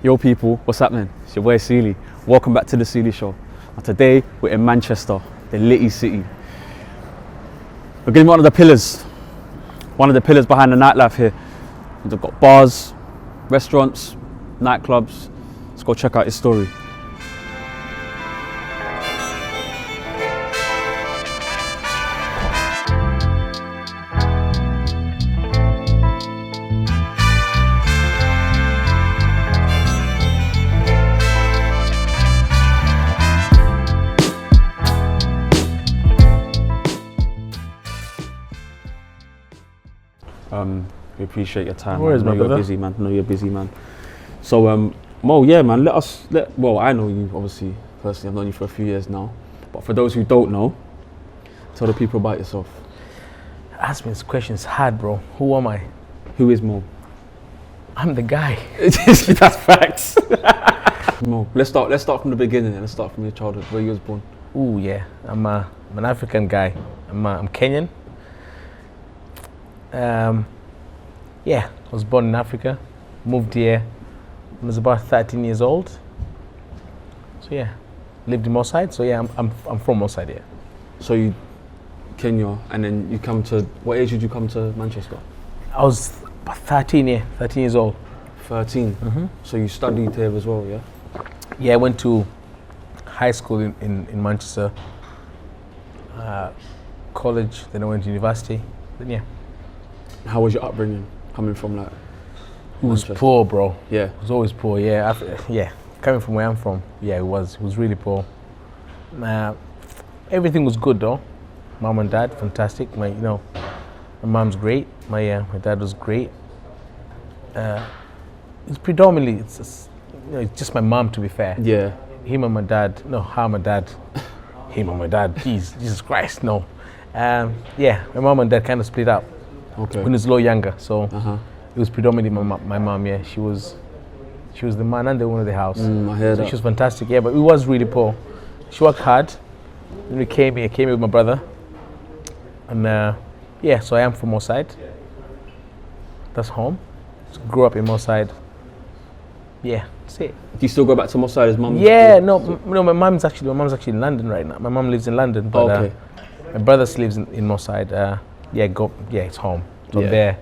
Yo people, what's happening? It's your boy Sealey. Welcome back to the Sealey Show. And today we're in Manchester, the Litty City. We're getting one of the pillars behind the nightlife here. They've got bars, restaurants, nightclubs. Let's go check out his story. We appreciate your time. Where is my brother? You're busy, man. I know you're busy, man. So, Mo, yeah, man. Well, I know you obviously personally. I've known you for a few years now. But for those who don't know, tell the people about yourself. Ask me this question. It's hard, bro. Who am I? Who is Mo? I'm the guy. That's facts. Mo, let's start from the beginning. Let's start from your childhood, where you was born. Ooh, yeah. I'm an African guy. I'm Kenyan. Yeah, I was born in Africa, moved here when I was about 13 years old. So yeah, lived in Mossad. So yeah, I'm from Mossad, yeah. So you, Kenya, and then you come to, what age did you come to Manchester? I was about 13 years old. 13? Mm-hmm. So you studied here as well, yeah? Yeah, I went to high school in Manchester, college, then I went to university, then yeah. How was your upbringing? Coming from like It was poor, bro. Yeah. It was always poor, yeah. Coming from where I'm from, yeah, it was really poor. Everything was good though. Mom and dad, fantastic. My mom's great. My dad was great. It's predominantly, it's just my mom, to be fair. Yeah. Him and my dad, him and my dad, Jesus Christ, no. Yeah, my mom and dad kind of split up. Okay. When I was a lot younger, so it was predominantly my mom. Yeah, she was the man and the owner of the house. I hear that. She was fantastic. Yeah, but it was really poor. She worked hard. When we came here with my brother, and yeah, so I am from Mossad. That's home. So grew up in Mossad. Yeah, that's it. Do you still go back to Mossad as mum? Yeah, no, my mom's actually in London right now. My mom lives in London, but okay. My brother lives in Mossad. It's home. So I'm there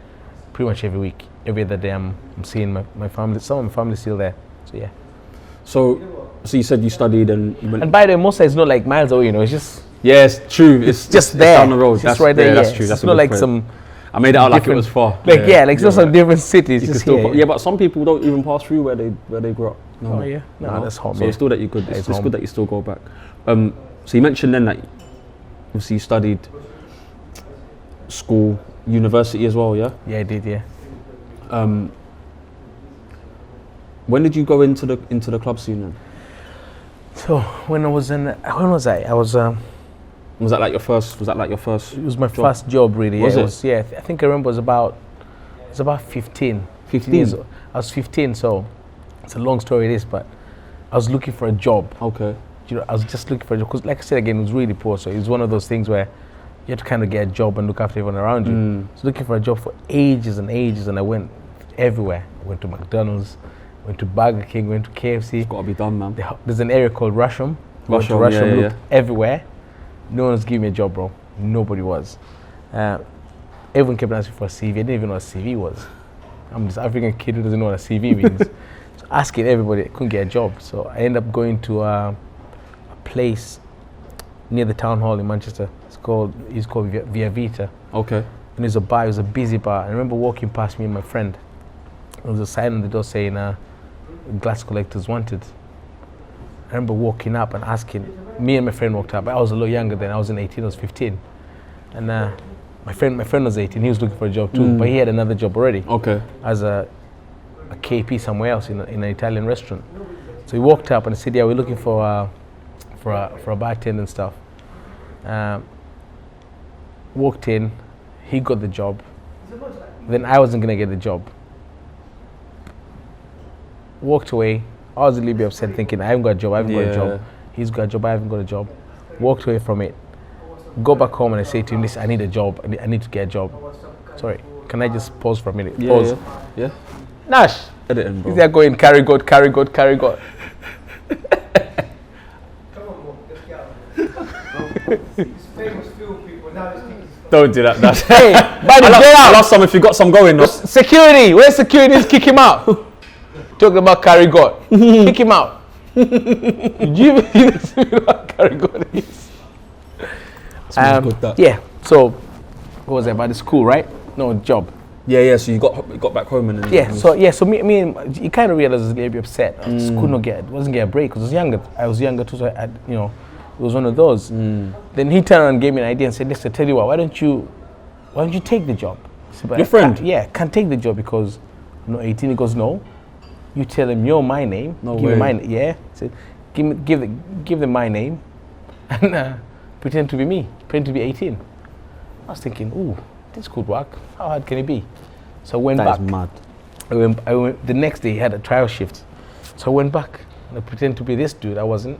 pretty much every week. Every other day I'm seeing my family. Some of my family's still there. So yeah. So you said you studied and you went. And by the way, Mossad is not like miles away, it's just. Yeah, it's true. It's just there. It's down the road. It's just right there. That's true. That's it's not like some. I made it out like it was far. It's not some different cities. Just here. Yeah, but some people don't even pass through where they grew up. No. Oh yeah. No, that's home. So it's still that you could. It's good that you still go back. So you mentioned then that obviously you studied school, university as well, yeah? Yeah, I did, yeah. When did you go into the club scene then? So when was I? Was that like your first? It was my job? first job, really. Was yeah, it? I think I remember it was about 15. 15 years old. I was 15, so it's a long story this, but I was looking for a job. Okay. I was just looking for a job because, like I said again, it was really poor. So it was one of those things where you had to kind of get a job and look after everyone around you. I was looking for a job for ages and ages, and I went everywhere. I went to McDonald's, went to Burger King, went to KFC. It's got to be done, man. There's an area called Rusham. Rusham, looked everywhere. No one was giving me a job, bro. Nobody was. Everyone kept asking for a CV. I didn't even know what a CV was. I'm this African kid who doesn't know what a CV means. So asking everybody, I couldn't get a job. So I ended up going to a place near the town hall in Manchester. It's called Via Vita. Okay. And it's a bar. It was a busy bar. I remember walking past me and my friend. There was a sign on the door saying glass collectors wanted. I remember walking up and asking. Me and my friend walked up. I was a lot younger then. I wasn't 18. I was 15. And my friend was 18. He was looking for a job too, but he had another job already. Okay. As a KP somewhere else in an Italian restaurant. So he walked up and said, "Yeah, we're looking for a bartender and stuff." Walked in, he got the job. Then I wasn't gonna get the job. Walked away. I was a little bit upset, thinking I haven't got a job. I haven't got a job. He's got a job. I haven't got a job. Walked away from it. Go back home and I say to him, "Listen, I need a job. I need to get a job." Sorry, can I just pause for a minute? Pause. Yeah. Nash. Editing, bro. They're going carry God. Come on, bro. It's famous film people. Now it's things. Don't do that, Nash. Hey, buddy, get I out. love some if you got some going, no? Security. Where's security? Just kick him out. Talking about carry God. Kick him out. Do you even know what carry God is? Smells good, that. Yeah. So, what was that about the school, right? No, job. Yeah. So you got back home and then Yeah. So me and you kind of realized I was a little bit upset. I just couldn't wasn't get a break because I was younger too. So I it was one of those. Then he turned around and gave me an idea and said, "Listen, I tell you what, why don't you take the job?" I said, "But Your I friend? can't take the job because I'm not 18." He goes, "No, you tell him you're my name. No give way. him my yeah." He said, "Give them my name, and pretend to be me. Pretend to be 18." I was thinking, "Ooh, this could work. How hard can it be?" So I went That back. is mad. I went the next day. He had a trial shift, so I went back and I pretended to be this dude. I wasn't.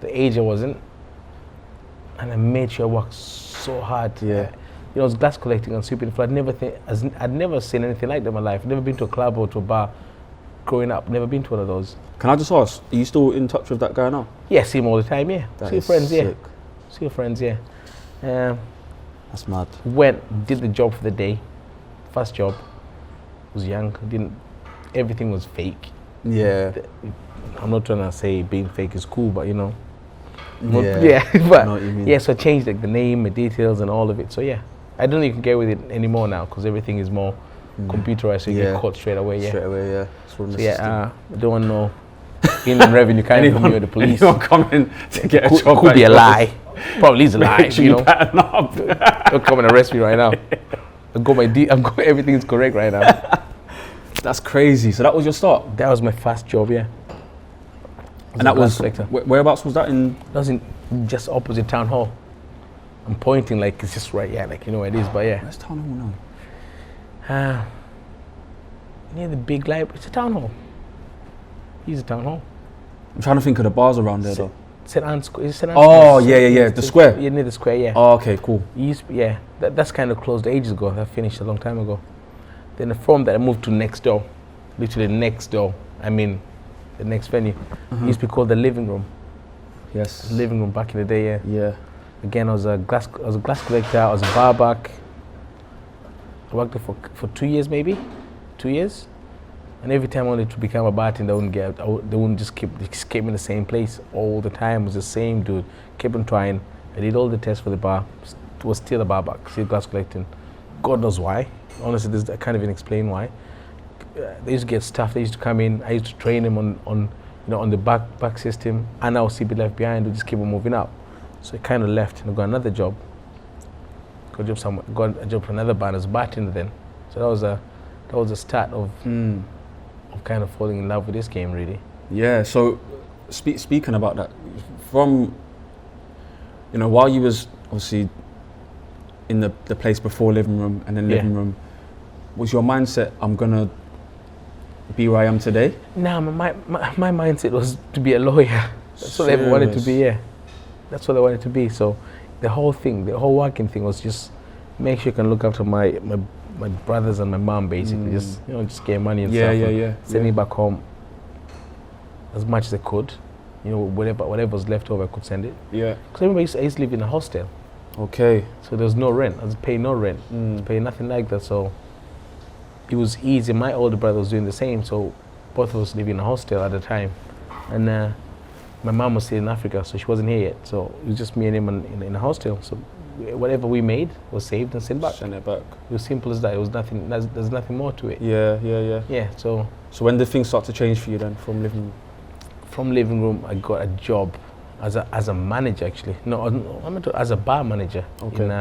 The age I wasn't, and I made sure I worked so hard. Yeah. I was glass collecting and sweeping the floor. I'd never seen anything like that in my life. Never been to a club or to a bar. Growing up, never been to one of those. Can I just ask, are you still in touch with that guy now? Yeah, see him all the time. Yeah, That see your is friends. Yeah, sick. see your friends. Yeah. That's mad. Went, did the job for the day. First job. Was young. Everything was fake. Yeah. I'm not trying to say being fake is cool, but Yeah. but I know what you mean. yeah, so I changed like the name, the details, and all of it. So yeah, I don't even get with it anymore now because everything is more computerized, so you Yeah. get caught straight away. Yeah, Straight away, yeah. It's from the so system. yeah, I don't want no Inland Revenue kind of with the police. Anyone coming to get a Could, job? could be a like lie. Probably is a lie. yours, You know, pattern up. don't come and arrest me right now. Everything is correct right now. That's crazy. So that was your start, That was my first job. Yeah, and that was collector. whereabouts was that in? That was in just opposite town hall. I'm pointing like it's just right. Yeah, like you know where it is, but yeah. Where's town hall now? Near the big library. It's a town hall. He's a town hall. I'm trying to think of the bars around there though. St. Anne's Square. Is it St. Anne's Oh, Square? yeah. The square. Yeah, near the square, yeah. Oh, okay, cool. It used to be, yeah. That's kind of closed ages ago. That finished a long time ago. Then from that, I moved to next door. Literally next door. I mean, the next venue. It used to be called the living room. Yes. Living room back in the day, yeah. Yeah. Again, I was a glass collector. I was a bar back. I worked there for 2 years, maybe. 2 years. And every time I wanted to become a bartender, they wouldn't just keep me in the same place all the time. It was the same dude. Kept on trying. I did all the tests for the bar. Was still a bar back, still glass collecting. God knows why. Honestly, I can't even explain why. They used to get staff. They used to come in. I used to train them on the back system, and I was be left behind. We just keep on moving up. So I kind of left and got another job. Got a job for another bar as a bartender then. So that was the start of kind of falling in love with this game, really. Yeah. So, speaking about that, from while you was obviously in the place before living room and then living room, was your mindset, I'm gonna be where I am today? Nah, my mindset was to be a lawyer. That's what I ever wanted to be. Yeah, that's what I wanted to be. So the whole working thing was just make sure you can look after my brothers and my mom, basically. Just get money and stuff. Send me back home as much as I could. Whatever was left over, I could send it. Yeah. Because I remember I used to live in a hostel. Okay. So there was no rent. I was paying no rent. Paying nothing like that. So it was easy. My older brother was doing the same. So both of us living in a hostel at the time. And my mom was still in Africa, so she wasn't here yet. So it was just me and him in a hostel. So whatever we made was saved and sent back. Send it back. It was simple as that. It was nothing. There's nothing more to it. Yeah. Yeah. So when did things start to change for you then, from living room? from living room, I got a job as a manager, actually. No, I meant as a bar manager in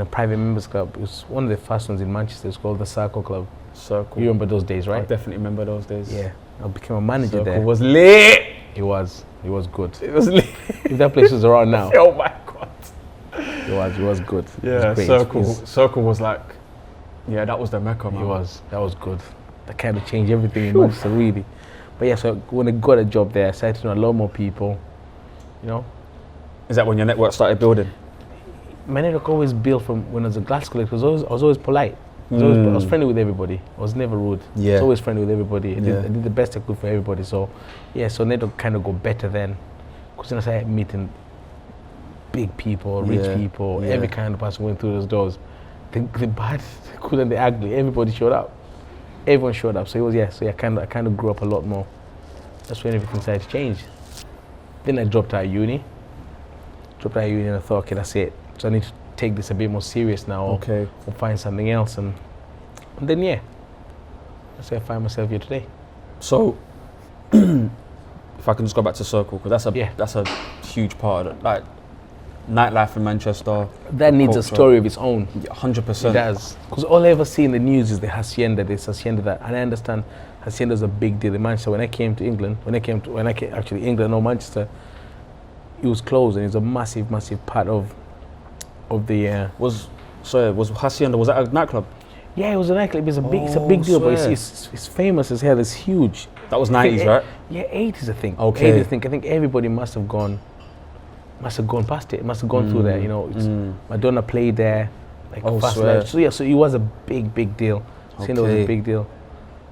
a private members club. It was one of the first ones in Manchester. It's called the Circle Club. Circle. You remember those days, right? I definitely remember those days. Yeah. I became a manager Circle there. was lit. It was good. It was lit. If that place was around now, Oh my god. it was good. Yeah, it was great. Circle. It's- Circle was like, yeah, that was the mecca, man. That was good. That kind of changed everything in Manchester, really. But yeah, so when I got a job there, I started to know a lot more people. You know, Is that when your network started building? my network always built from when I was a glass collector. I was always polite. I was friendly with everybody. I was never rude. Yeah. I was always friendly with everybody. I Yeah. did the best I could for everybody. So, yeah, so then it kind of go better then. Because then I started meeting big people, rich people, Yeah. every kind of person went through those doors. The bad, the good and the ugly, everybody showed up. Everyone showed up. So it was, I kind of grew up a lot more. That's when everything started to change. Then I dropped out of uni. And I thought, okay, that's it. So I need to take this a bit more serious now. Okay. Or find something else. And then, that's where I find myself here today. So, if I can just go back to Circle, because that's a huge part of it. Like, nightlife in Manchester. That needs a culture. story of its own. 100%. It does. Because all I ever see in the news is the hacienda this, hacienda that. And I understand hacienda is a big deal in Manchester. When I came to England, England or Manchester, it was closed, and it's a massive, massive part of the. Was Hacienda, was that a nightclub? Yeah, it was a nightclub. It's a big deal, but it's famous as hell. It's huge. That was 90s, right? Yeah, 80s I think. Okay. 80s, I think everybody must have gone past it. Must have gone through there. You know, Madonna played there. Like Fast Life. So it was a big deal. Hacienda was a big deal.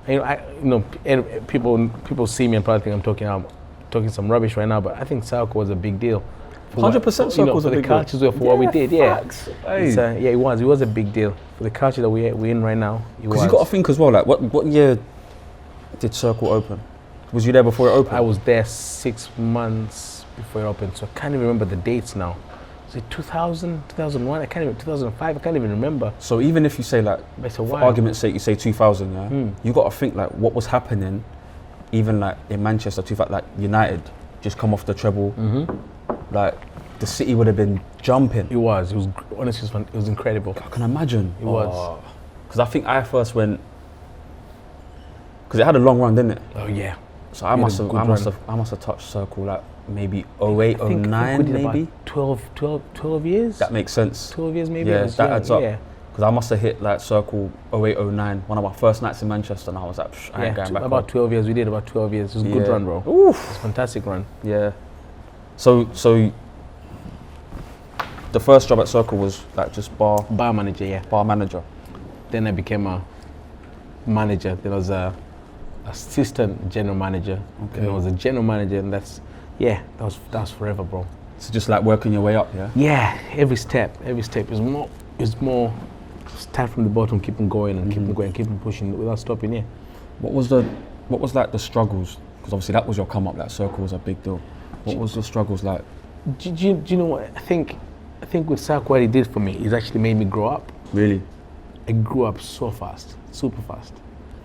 And, people see me and probably think I'm talking some rubbish right now, but I think Circle was a big deal. 100% Circle was a big deal. For the cultures for what we did, facts. Hey. It was a big deal. For the culture that we're in right now, Because you got to think as well, like, what year did Circle open? Was you there before it opened? I was there 6 months before it opened, so I can't even remember the dates now. Was it 2000, 2001? I can't even, 2005, I can't even remember. So even if you say, like, for argument's sake, you say 2000, you got to think, like, what was happening, even, like, in Manchester, like, United just come off the treble. Like, the city would have been jumping. It was honestly, it was incredible. I can imagine. It was. Because I think I first went, because it had a long run, didn't it? Oh yeah. So I must have touched Circle like maybe 08, I think 09 we did maybe. About 12 years. That makes sense. 12 years maybe. Yeah, that adds up. Yeah. Because I must have hit like Circle 08, 09, one of my first nights in Manchester, and I was like, I ain't going back. About 12 years. We did about 12 years. It was a good run, bro. Oof. It was a fantastic run. Yeah. So the first job at Circle was like just bar manager, yeah. Bar manager. Then I became a manager. Then I was a assistant general manager. Okay. Then I was a general manager, and that was forever, bro. So just like working your way up, yeah. Yeah, every step is more. Start from the bottom, keep on going and keep on going, keep on pushing without stopping. Yeah. What was like the struggles? Because obviously that was your come up. That Circle was a big deal. What was the struggles like? Do you know what I think with Circle, what it did for me is actually made me grow up. Really? I grew up so fast, super fast.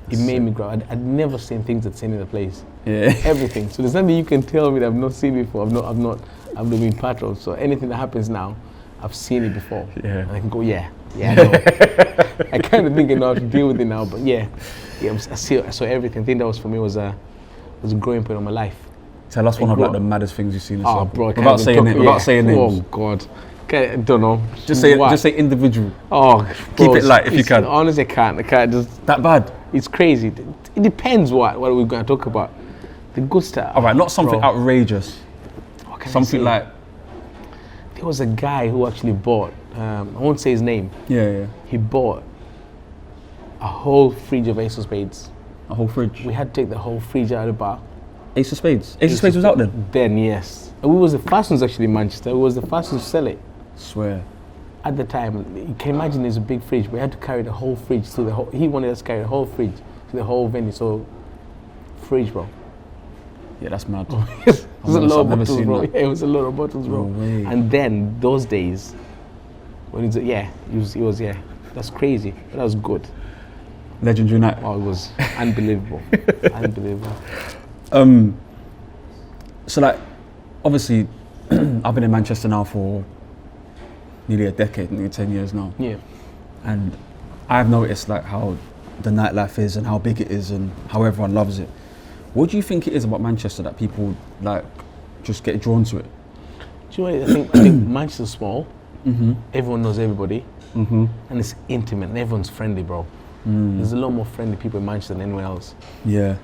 It made me grow up. I'd never seen things I'd seen in the place. Yeah. Everything. So there's nothing you can tell me that I've not seen before. I've not been part of. So anything that happens now, I've seen it before. Yeah. And I can go, I know. I kind of think I know how to deal with it now, but I saw everything. I think that was for me was a growing point of my life. Tell us one of like the maddest things you've seen in Circle. Bro, without saying names. Oh God. I don't know. Just say individual. Oh, keep it light if you can. Honestly, I can't just. That bad? It's crazy. It depends what we're going to talk about. The good stuff. All right, not something outrageous. What can something I say? like. There was a guy who actually bought. I won't say his name. Yeah. He bought a whole fridge of Ace of Spades. A whole fridge. We had to take the whole fridge out of the bar. Ace of Spades. Ace of Spades was out then. Then yes, and we was the first ones actually in Manchester. We was the first ones to sell it. Swear. At the time, you can imagine it's a big fridge. We had to carry the whole fridge to the whole. He wanted us to carry the whole fridge to the whole venue. So, fridge, bro. Yeah, that's mad. It was a lot of bottles, bro. That. Yeah, it was a lot of bottles, bro. No way. And then those days, when it was that's crazy. But that was good. Legendary night. Oh, it was unbelievable, unbelievable. So like, obviously, I've been in Manchester now for nearly a decade, nearly 10 years now. Yeah. And I've noticed like how the nightlife is and how big it is and how everyone loves it. What do you think it is about Manchester that people like just get drawn to it? Do you know what I think Manchester's small. Mm-hmm. Everyone knows everybody. Mm-hmm. And it's intimate and everyone's friendly, bro. There's a lot more friendly people in Manchester than anywhere else. Yeah.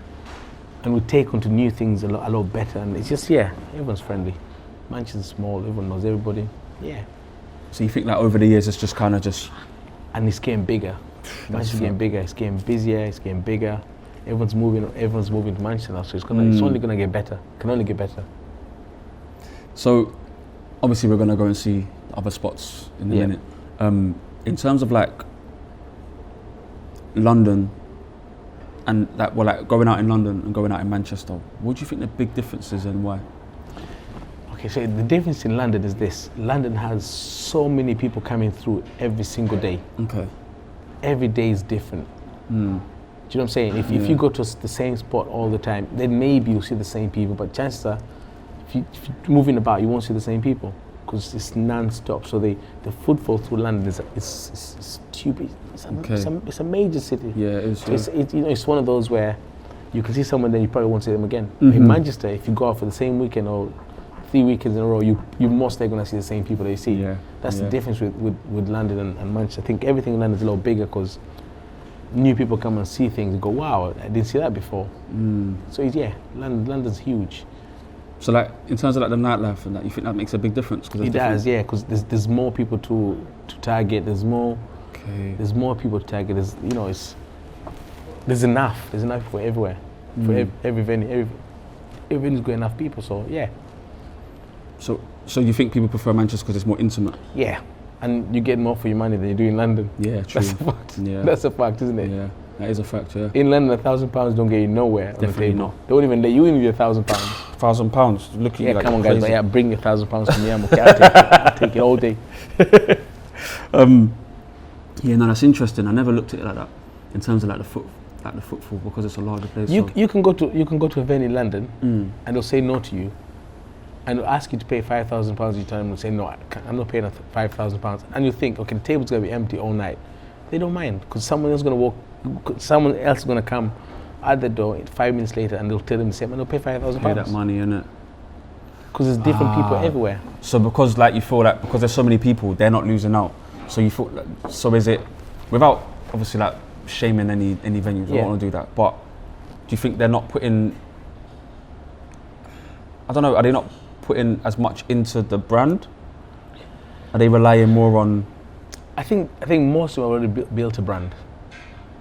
And we take onto new things a lot better, and it's just everyone's friendly. Manchester's small, everyone knows everybody. Yeah. So you think that over the years it's just kind of just, and it's getting bigger. Manchester's getting bigger. It's getting busier. It's getting bigger. Everyone's moving to Manchester now, so it's only gonna get better. Can only get better. So, obviously, we're gonna go and see other spots in a minute. In terms of like London, and that like going out in London and going out in Manchester, what do you think the big difference is and why? Okay, so the difference in London is this: London has so many people coming through every single day. Okay. Every day is different. Do you know what I'm saying? If you go to the same spot all the time, then maybe you'll see the same people. But chances are, if you're moving about, you won't see the same people because it's non-stop. So the footfall through London is stupid. It's a major city. Yeah, it is. So it's one of those where you can see someone, then you probably won't see them again. In Manchester, if you go out for the same weekend or 3 weekends in a row, you most likely gonna see the same people that you see. Yeah. That's the difference with London and Manchester. I think everything in London is a lot bigger because new people come and see things and go, wow, I didn't see that before. So London's huge. So like in terms of like the nightlife and that, you think that makes a big difference? It does, yeah, because there's more people to target. There's more people to target. There's enough for everywhere, for every venue. Every venue's got enough people. So yeah. So you think people prefer Manchester because it's more intimate? Yeah, and you get more for your money than you do in London. Yeah, true. That's a fact. Yeah. That's a fact, isn't it? Yeah, that is a fact. Yeah. In London, £1,000 don't get you nowhere. Definitely not. They won't even let you in with £1,000. £1,000. Look at you. Yeah, like come on, crazy. guys. Yeah, bring your £1,000 to me. I'm okay. I'll take it all day. Yeah, no, that's interesting. I never looked at it like that in terms of like the footfall because it's a larger place. You can go to a venue in London and they'll say no to you, and they'll ask you to pay £5,000 each time and say no, I'm not paying £5,000. And you think, okay, the table's gonna be empty all night. They don't mind because someone else is gonna come at the door 5 minutes later and they'll tell them the same and they'll pay £5,000. Pay that money, innit? Because there's different people everywhere. So because like you feel like because there's so many people, they're not losing out. So you feel like, so is it without obviously like shaming any venues? I don't want to do that. But do you think they're not putting? I don't know. Are they not putting as much into the brand? Are they relying more on? I think most of them already built a brand.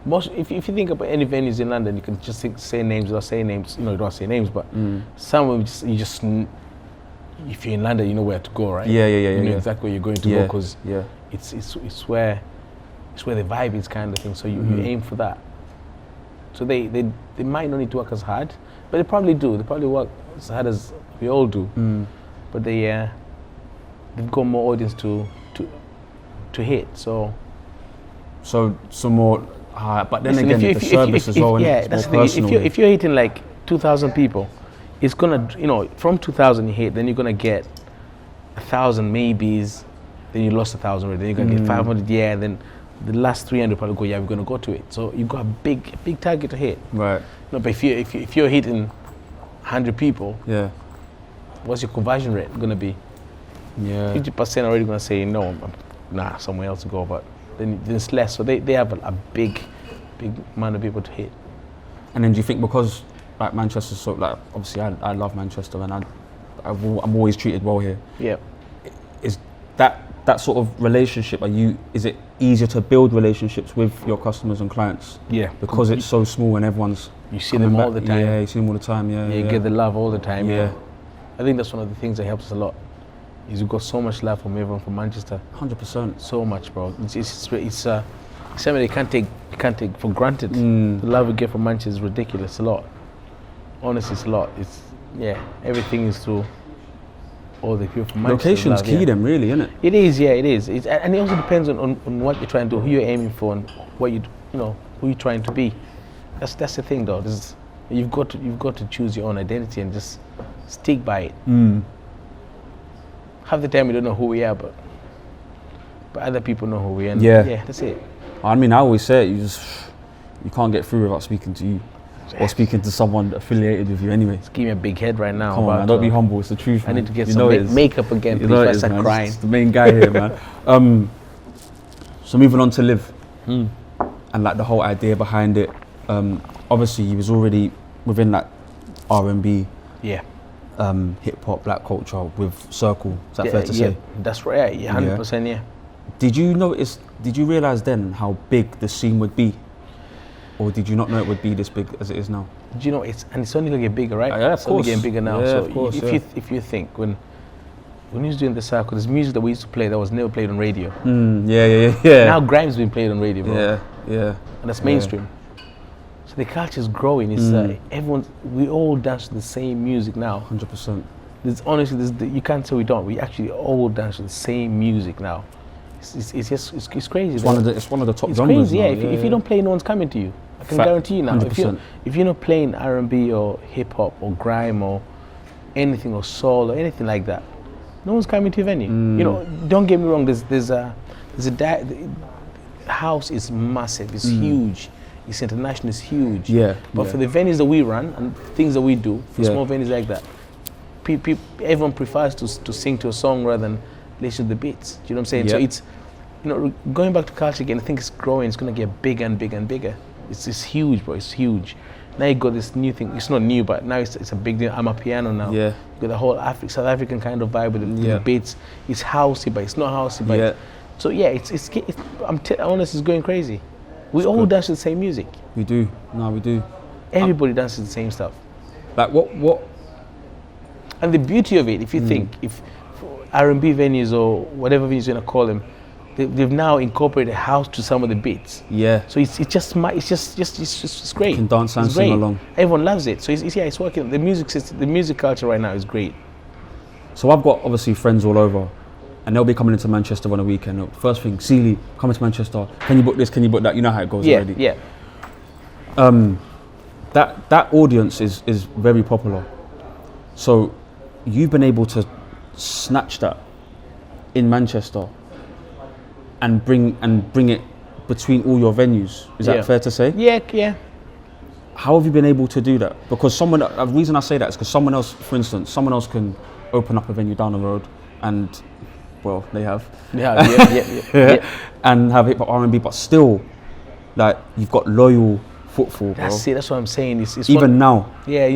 Most, if you think about any venues in London, you can just say names without saying names. You know, you don't say names, but some of them you just if you're in London, you know where to go, right? Yeah. You know exactly where you're going to go because it's where the vibe is, kind of thing. So you aim for that. So they might not need to work as hard, but they probably do. They probably work as hard as we all do. But they've got more audience to hit. So some more. But then listen, again, the service as well. Yeah, that's the thing. If you're hitting like 2,000 people, it's gonna, from 2,000 you hit, then you're gonna get 1,000 maybes, then you lost 1,000 already, then you're gonna get 500, then the last 300 probably go, we're gonna go to it. So you've got a big target to hit. Right. No, but if you're hitting 100 people, what's your conversion rate gonna be? 50% already gonna say no, nah, somewhere else to go, but then it's less. So they have a big amount of people to hit. And then do you think because like Manchester's so like obviously I love Manchester and I'm always treated well here. Yeah. Is that sort of relationship? Is it easier to build relationships with your customers and clients? Yeah. Because it's so small and everyone's you see them all the time. Yeah, you see them all the time. Yeah. You get the love all the time. Yeah. I think that's one of the things that helps us a lot. Is we've got so much love from everyone from Manchester. 100%. So much, bro. It's something you can't take for granted. The love we get from Manchester is ridiculous. A lot. Honestly, it's a lot. Everything is through all the people from Manchester. Location's key, then, really, isn't it? It is, yeah, it is. And it also depends on what you're trying to do, who you're aiming for, and what who you're trying to be. That's the thing, though. You've got to choose your own identity and just stick by it. Half the time we don't know who we are, but other people know who we are. Yeah, that's it. I mean, I always say it, you can't get through without speaking to you. Or speaking to someone affiliated with you anyway. It's giving me a big head right now. Come on, man, don't be humble, it's the truth. I need to get some makeup again, please, I start crying. It's the main guy here, man. So moving on to Live, and like the whole idea behind it. Obviously, you was already within that R&B, hip hop, black culture with Circle. Is that fair to say? That's right. 100%. Yeah. Did you realise then how big the scene would be? Or did you not know it would be this big as it is now? Do you know, it's only going to get bigger, right? Yeah, of it's only course. getting bigger now. Yeah, so of course, if you think, when he was doing the circle, there's music that we used to play that was never played on radio. Yeah. Now Grime's been played on radio, bro. Yeah. And that's mainstream. So the culture is growing. It's we all dance to the same music now. 100%. You can't say we don't. We actually all dance to the same music now. It's crazy. It's one of the top It's genres crazy, now. yeah. If you don't play, no one's coming to you. I can Fact, guarantee you now. 100%. If you're not playing R&B or hip hop or grime or anything or soul or anything like that, no one's coming to your venue. You know, don't get me wrong. The house is massive. It's huge. It's international. It's huge. Yeah. But for the venues that we run and things that we do, for small venues like that, everyone prefers to sing to a song rather than listen to the beats. Do you know what I'm saying? Yeah. So it's, going back to culture again, I think it's growing. It's going to get bigger and bigger and bigger. It's huge, bro. It's huge. Now you got this new thing. It's not new, but now it's a big deal. I'm a piano now. Yeah. You got the whole South African kind of vibe with the beats. It's housey, but it's not housey. But so I'm honest, it's going crazy. We all dance to the same music. We do. No, we do. Everybody dances the same stuff. Like what? And the beauty of it, if you think, if R&B venues or whatever venues you're gonna call them, they've now incorporated house to some of the beats. Yeah. So it's great. You can dance and It's sing great. along. Everyone loves it. So it's working. The music system, the music culture right now is great. So I've got obviously friends all over, and they'll be coming into Manchester on a weekend. First thing, Sealey, coming to Manchester. Can you book this? Can you book that? You know how it goes already. Yeah. That audience is very popular. So you've been able to snatch that in Manchester and bring it between all your venues. Is that fair to say? Yeah. How have you been able to do that? Because the reason I say that is because someone else, for instance, someone else can open up a venue down the road and, well, they have. Yeah. And have hip hop R&B, but still, like, you've got loyal Footfall, bro. That's it. That's what I'm saying. It's even now. Yeah,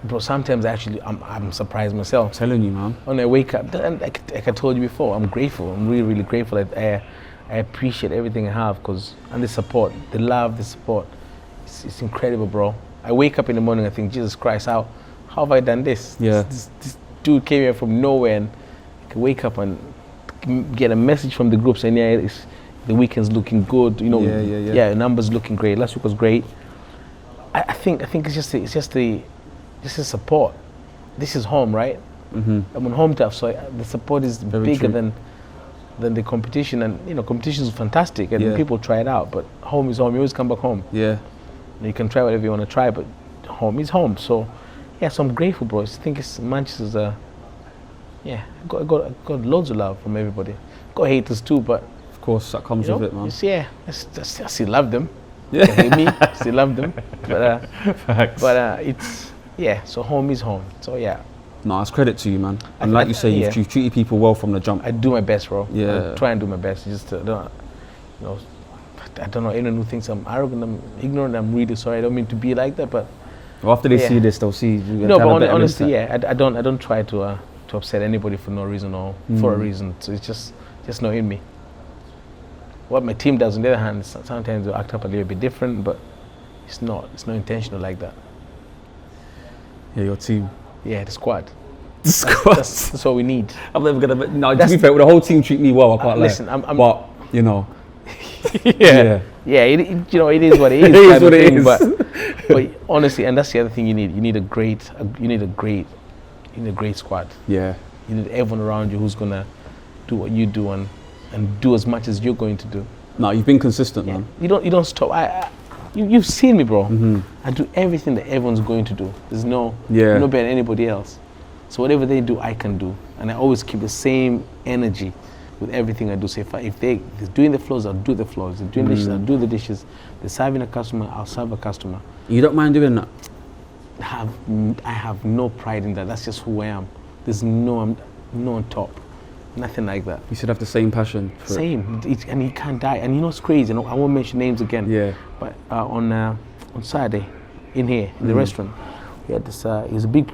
bro. Sometimes I'm surprised myself. I'm telling you, man. When I wake up, and like I told you before, I'm grateful. I'm really, really grateful that I appreciate everything I have, and the support, the love, the support. It's incredible, bro. I wake up in the morning and think, Jesus Christ, how have I done this? Yeah. This dude came here from nowhere, and I can wake up and get a message from the group saying, the weekend's looking good. Yeah, numbers looking great. Last week was great. I think it's just the support. This is home, right? Mm-hmm. I'm on home turf, so the support is Very bigger true. than the competition. And competition is fantastic, and people try it out. But home is home. You always come back home. Yeah. And you can try whatever you want to try, but home is home. So so I'm grateful, bro. I think Manchester's I got loads of love from everybody. Got haters too, but Of course, that comes with it, man. I still love them. They hate me, still love them. But Facts. So home is home. So yeah. No, it's credit to you, man. And like you say, you've treated people well from the jump. I do my best, bro. Yeah. I try and do my best. I don't know, anyone who thinks I'm arrogant, I'm ignorant, I'm really sorry. I don't mean to be like that, but Well, after they see this, they'll see. No, but honestly, I don't try to upset anybody for no reason or for a reason. So it's just not in me. What my team does, on the other hand, sometimes they'll act up a little bit different, but it's not intentional like that. Yeah, your team. Yeah, the squad. The squad. That's what we need. I'm never gonna. No, to be fair, the whole team treat me well. I can't lie. Listen, but yeah, it is what it is. It is what it is. But honestly, and that's the other thing you need. You need a great squad. Yeah. You need everyone around you who's gonna do what you do and do as much as you're going to do. No, you've been consistent, man. You don't stop. You've seen me, bro. Mm-hmm. I do everything that everyone's going to do. There's no Yeah. no better than anybody else. So whatever they do, I can do, and I always keep the same energy with everything I do. So if they're doing the floors, I'll do the floors. They're doing dishes, I'll do the dishes. They're serving a customer, I'll serve a customer. You don't mind doing that? I have no pride in that. That's just who I am. There's no on top. Nothing like that. You should have the same passion for it. And he can't die. And you know what's crazy? I won't mention names again. Yeah. But on Saturday, in here, in the restaurant, we had this. He was a big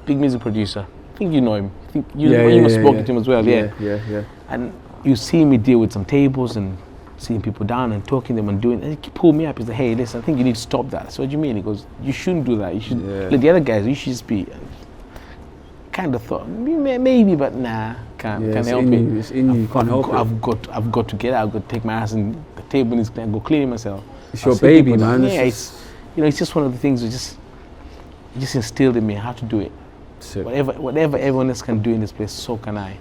music producer, think you know him. I think you must have spoken to him as well. Yeah. And you see me deal with some tables and seeing people down and talking to them and doing. And he pulled me up. He's like, "Hey, listen, I think you need to stop that." So what do you mean? He goes, "You shouldn't do that. You should like the other guys. You should just be." Kind of thought maybe, but nah, can't help it. It's in you. Can't help it. I've got to get out. I've got to take my ass and the table needs to go clean myself. It's your baby, man. Yeah, it's it's just one of the things that just instilled in me how to do it. Sick. Whatever everyone else can do in this place, so can I.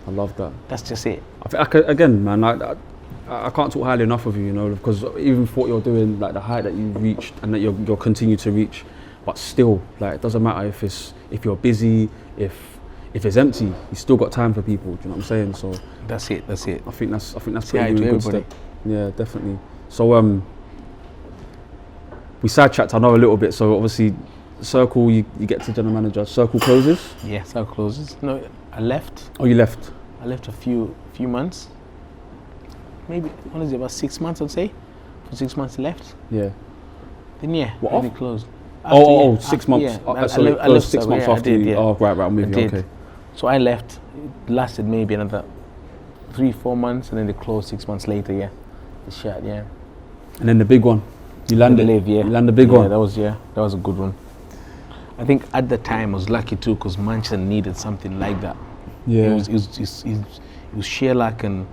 I love that. That's just it. Again, man, I can't talk highly enough of you, because even for what you're doing, like the height that you've reached and that you'll continue to reach, but still, like, it doesn't matter if you're busy, if it's empty, you still got time for people. Do you know what I'm saying? So that's it. I think that's Say hi pretty to good everybody. step. Yeah, definitely. So we sidetracked, I know, a little bit. So obviously, Circle, you get to general manager. Circle closes. Yeah, Circle closes. No, I left. Oh, you left. I left a few months. Maybe what is it? About 6 months, I'd say. For 6 months left. Yeah. Then What, it closed. 6 months. Yeah. So it I closed left 6 months I after did, you. yeah. Oh, right, I'm with you. did. Okay. So I left. It lasted maybe another 3-4 months, and then they closed 6 months later. Yeah, the shot. Yeah. And then the big one, you landed. You landed the big one. That was a good one. I think at the time I was lucky too, because Manchester needed something like that. Yeah. It was sheer luck and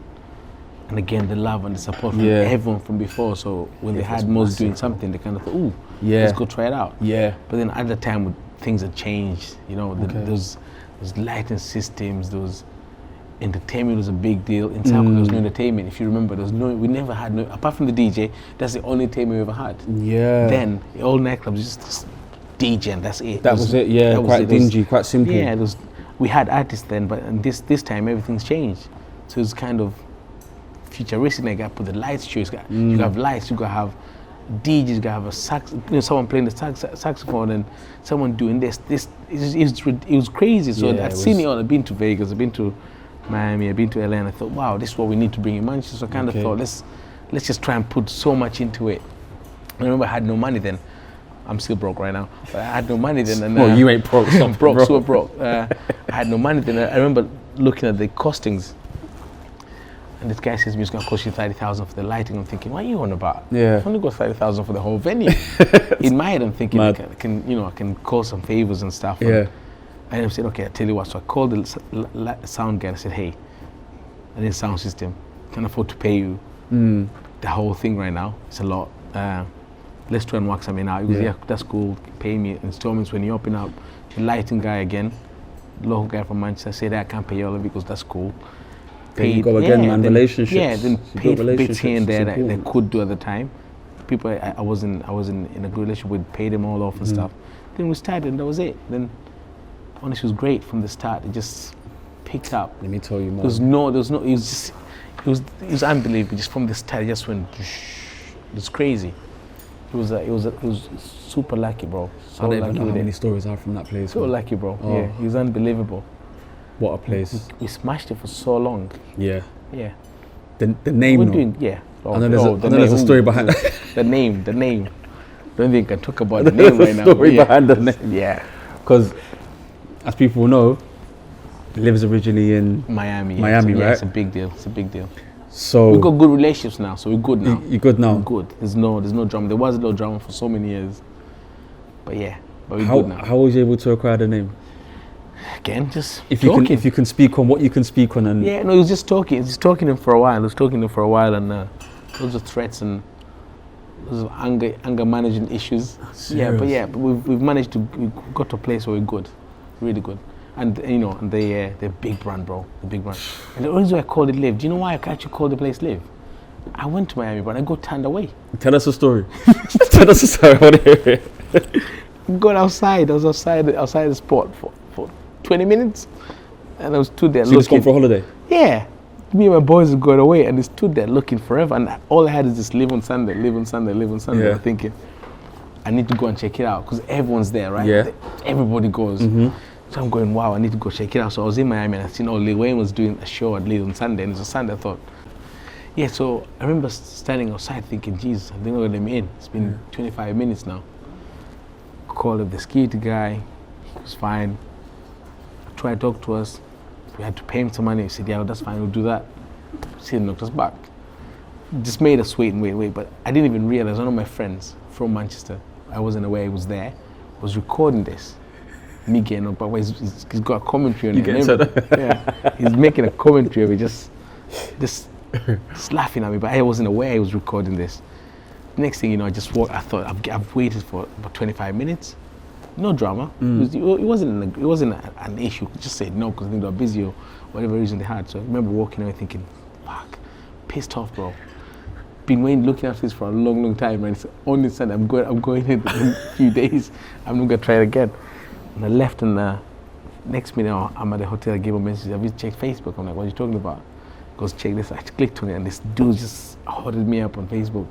again the love and the support from everyone from before. So when they had Mos doing something, they kind of thought, "Ooh, let's go try it out." Yeah. But then at the time, things had changed. Those lighting systems, those entertainment was a big deal. In South Korea, there was no entertainment. If you remember, we never had no, apart from the DJ. That's the only entertainment we ever had. Yeah. Then all nightclubs just DJ and that's it. That was it. Yeah. Quite dingy, quite simple. Yeah. We had artists then, but this time everything's changed. So it's kind of futuristic. Like I put the lights show. You have lights. You gotta have DJs. You gotta have a sax. Someone playing the saxophone and someone doing this. It was crazy. So I've seen it all. I've been to Vegas. I've been to Miami. I've been to LA. And I thought, wow, this is what we need to bring in Manchester. So I kind of thought, let's just try and put so much into it. I remember I had no money then. I'm still broke right now. But I had no money then. And, you ain't broke. I'm broke, super broke. I had no money then. I remember looking at the costings. And this guy says to me, it's going to cost you 30,000 for the lighting. I'm thinking, what are you on about? Yeah. I've only got 30,000 for the whole venue. In my head, I'm thinking, I can call some favors and stuff. Yeah. And I said, okay, I'll tell you what. So I called the sound guy and I said, hey, I need a sound system. Can't afford to pay you the whole thing right now. It's a lot. Let's try and work something out. He goes, yeah, that's cool. Pay me installments when you open up. The lighting guy again, local guy from Manchester, said, I can't pay you all of it because that's cool. Paid, you go again, man. Relationships. Yeah, then paid bits here and there that they could do at the time. People I was in a good relationship with, paid them all off and stuff. Then we started and that was it. Then honestly, it was great from the start. It just picked up. Let me tell you, man. It was unbelievable. Just from the start, it just went. It was crazy. It was super lucky, bro. So I don't even lucky know how with many it. stories are from that place. So man. lucky, bro. Oh. Yeah, it was unbelievable. What a place. We smashed it for so long. Yeah. Yeah. The name. We're though. doing, yeah. I know there's a story behind that. The name. Don't think I can talk about the name right now. Story behind the name. Yeah. Because, as people know, he lives originally in Miami. Yeah. Miami, right? It's a big deal. So We've got good relationships now, so we're good now. You're good now. We're good. There's no drama. There was a little drama for so many years. But we're good now. How was you able to acquire the name? Again, just If talking. you can speak on what you can speak on, and Yeah, no, he was just talking. Just talking to him for a while. And loads of threats and loads of anger management issues. Serious? But we've managed to. We got to a place where we're good, really good. And they're big brand, bro. The big brand. And the reason why I called it Live. Do you know why I actually called the place Live? I went to Miami, but I got turned away. tell us a story. Tell us a story. I want to hear it. Got outside. I was outside the spot for 20 minutes, and I was stood there So you just gone for a holiday? Yeah. Me and my boys had gone away, and they stood there looking forever. And all I had is just live on Sunday. Yeah. I'm thinking, I need to go and check it out because everyone's there, right? Yeah. Everybody goes. So I'm going, wow, I need to go check it out. So I was in Miami and I seen Lil Wayne was doing a show at Live on Sunday, and it was a Sunday. I thought, yeah. So I remember standing outside thinking, Jesus, they're not gonna let me in. It's been 25 minutes now. Called up the security guy. He was fine. tried to talk to us. We had to pay him some money. He said, yeah, well, that's fine, we'll do that. He said, knocked us back. Just made us wait and wait. But I didn't even realize, one of my friends from Manchester, I wasn't aware he was there, was recording this. Me getting knocked back. He's got a commentary on it. Yeah. He's making a commentary of it, just laughing at me. But I wasn't aware he was recording this. Next thing you know, I just walked. I thought I've waited for about 25 minutes. No drama. It wasn't an issue. Just said no because they were busy or whatever reason they had. So I remember walking away thinking, fuck, pissed off, bro. Been waiting, looking after this for a long time, and it's only Sunday. I'm going in a few days. I'm not gonna try it again. And I left, and next minute I'm at the hotel. I gave him a message. Have you checked Facebook? I'm like, what are you talking about? He goes, check this. I clicked on it, and this dude just hodded me up on Facebook.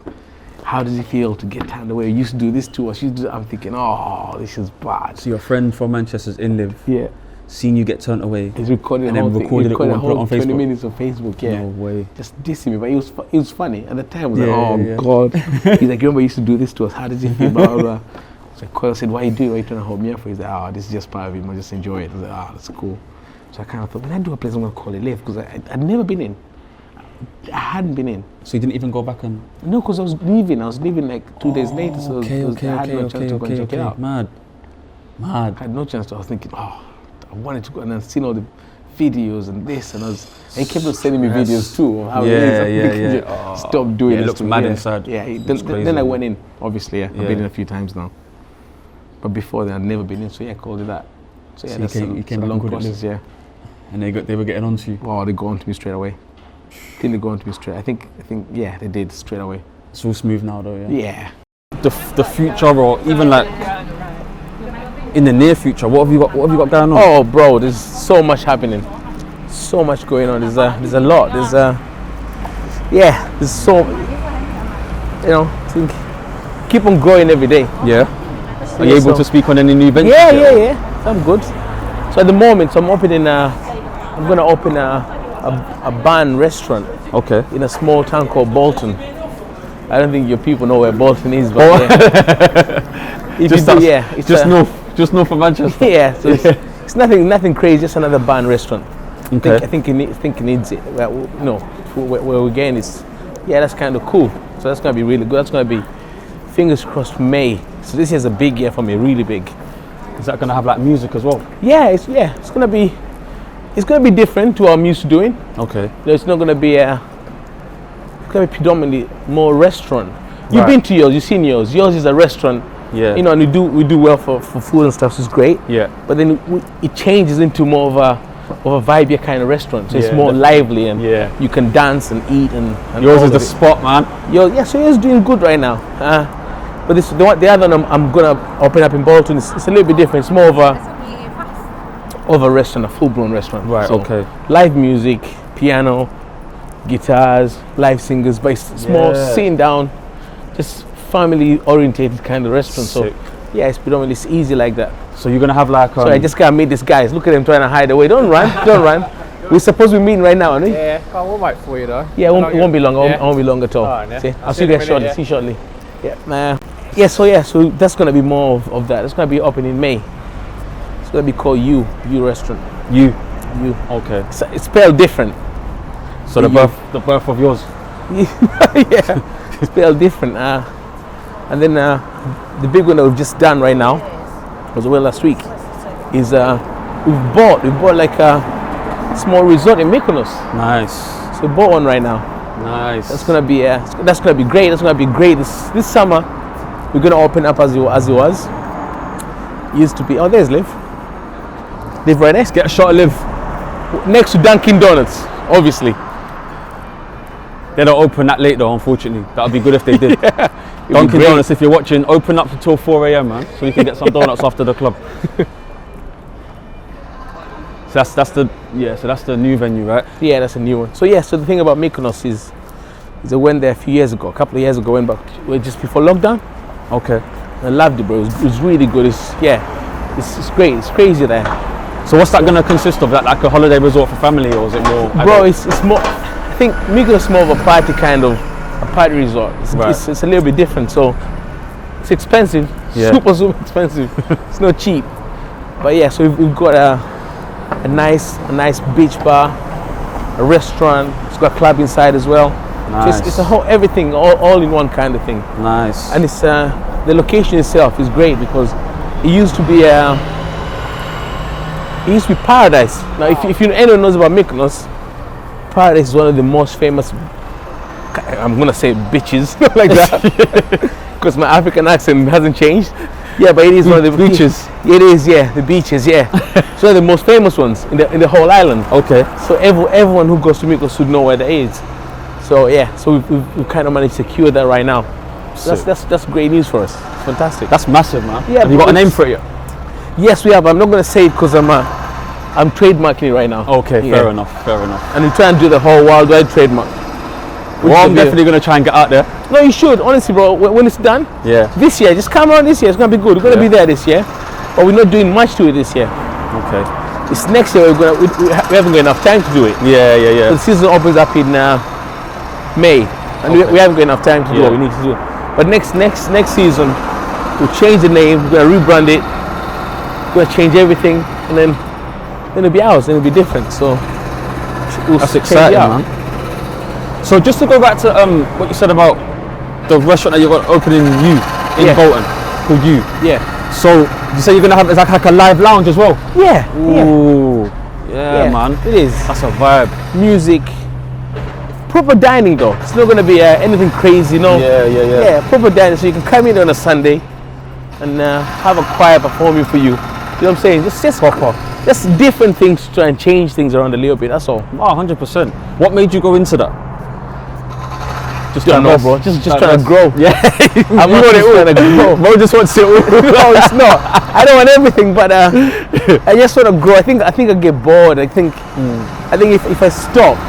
How does it feel to get turned away? You used to do this to us. I'm thinking, oh, this is bad. So your friend from Manchester's in live. Yeah. Seen you get turned away. He's recorded and then recorded it all and put it on 20 Facebook. minutes of Facebook, yeah. No way. Just dissing me, but it was funny. At the time, I was like, God. He's like, remember you used to do this to us. How does it feel? Blah, blah, blah. So I said, why are you doing it? Why are you trying to hold me up for? He's like, this is just part of it. I just enjoy it. I was like, that's cool. So I kind of thought, when I do a place, I'm going to call it Live, because I'd never been in. I hadn't been in. So you didn't even go back and... No, because I was leaving like 2 days later, so I had no chance to go and check it out. Mad. I had no chance to. I was thinking, I wanted to go, and I'd seen all the videos and this, and he kept on sending me videos too of how it is. Stop doing it. It looks mad inside. Yeah, then I went in, obviously, I've been in a few times now. But before then, I'd never been in, so I called it that. So yeah, that's a long process, yeah. And they were getting on to you? Oh, they got on to me straight away. I think they got on to me straight. I think, yeah, they did straight away. It's all smooth now though, yeah? Yeah. The future, or even like in the near future, what have you got going on? Oh bro, there's so much happening. So much going on. There's a lot. There's so, keep on growing every day. Yeah. Are you able to speak on any new ventures? Yeah. I'm good. So at the moment, I'm gonna open a bar restaurant. Okay. In a small town called Bolton. I don't think your people know where Bolton is, but just north of Manchester. Yeah. So it's nothing crazy. Just another bar restaurant. Okay. I think it needs it. Where we're getting is, that's kind of cool. So that's gonna be really good. That's gonna be, fingers crossed, May. So this year's a big year for me, really big. Is that gonna have like music as well? Yeah, it's gonna be different to what I'm used to doing. Okay. It's not gonna be it's gonna be predominantly more restaurant. You've been to yours, you've seen yours. Yours is a restaurant. Yeah. And we do well for food and stuff, so it's great. Yeah. But then it changes into more of a vibey kind of restaurant. So it's more lively, and you can dance and eat and yours is the spot, man. So yours is doing good right now. But the other one I'm gonna open up in Bolton. It's a little bit different. It's more of a restaurant, a full-blown restaurant. Right. So okay. Live music, piano, guitars, live singers, but it's more sitting down, just family-orientated kind of restaurant. Sick. So it's predominantly easy like that. So you're gonna have like. So I just gotta meet these guys. Look at them trying to hide away. Don't run. We're supposed to be meeting right now, aren't we? Yeah. We'll wait for you though. Yeah, it won't be long. I won't be long at all. I'll see you guys shortly. See you shortly. So that's gonna be more of that. It's gonna be open in May. It's gonna be called You Restaurant. You. Okay. It's spelled different. So the birth of yours. Yeah. It's spelled different. And then the big one that we've just done right now, was last week, is we've bought like a small resort in Mykonos. Nice. So we bought one right now. Nice. That's gonna be great. That's gonna be great. This summer we're gonna open up as it was. Used to be. There's Liv right next. Get a shot of Liv next to Dunkin' Donuts, obviously. They don't open that late though, unfortunately. That'd be good if they did. Dunkin' Donuts, if you're watching, open up till 4 a.m, man, so you can get some donuts after the club. So that's the new venue, right? Yeah, that's a new one. So so the thing about Mykonos is I went there a couple of years ago, went back just before lockdown. Okay. I loved it, bro. It was really good. It's great. It's crazy there. So what's that gonna consist of? That like a holiday resort for family, or is it more? Bro, it's more. I think Mykonos is more of a party resort. It's a little bit different. So it's expensive. Super expensive. It's not cheap. But so we've got a nice beach bar, a restaurant. It's got a club inside as well. Nice. So it's a whole everything, all in one kind of thing. Nice. And it's the location itself is great because it used to be paradise. Now, if anyone knows about Mykonos, Paradise is one of the most famous. I'm gonna say bitches like that because my African accent hasn't changed. Yeah, but it is one of the beaches. It is, yeah, the beaches, yeah. It's one of the most famous ones in the whole island. Okay. So everyone who goes to Mykonos would know where that is. So yeah, so we've kind of managed to secure that right now. So that's great news for us. It's fantastic. That's massive, man. Yeah, have you got a name for it? Yes, we have. I'm not going to say it because I'm trademarking it right now. Okay, fair enough. And we try and do the whole worldwide trademark. Well, I'm definitely going to try and get out there. No, you should. Honestly, bro, when it's done, Yeah. this year, just come around this year. It's going to be good. We're going to be there this year. But we're not doing much to it this year. Okay. It's next year we haven't got enough time to do it. Yeah. The season opens up in May. And we haven't got enough time to do what we need to do. But next season, we'll change the name. We're going to rebrand it. We're going to change everything. And then it'll be ours. Then it'll be different. So That's exciting, man. So just to go back to what you said about the restaurant that you're opening in Bolton, called You. Yeah. So you say you're gonna have it's like a live lounge as well. Yeah. Ooh. Yeah, man. It is. That's a vibe. Music. Proper dining though. It's not gonna be anything crazy, no. Yeah. Yeah, proper dining. So you can come in on a Sunday and have a choir performing for you. You know what I'm saying? Just proper. Just different things to try and change things around a little bit. That's all. Oh, 100%. What made you go into that? Just don't know, bro. Just trying to grow. Yeah. I'm not just trying to grow. Bro just wants it all. No, it's not. I don't want everything, but I just want to grow. I think I get bored. I think if I stopped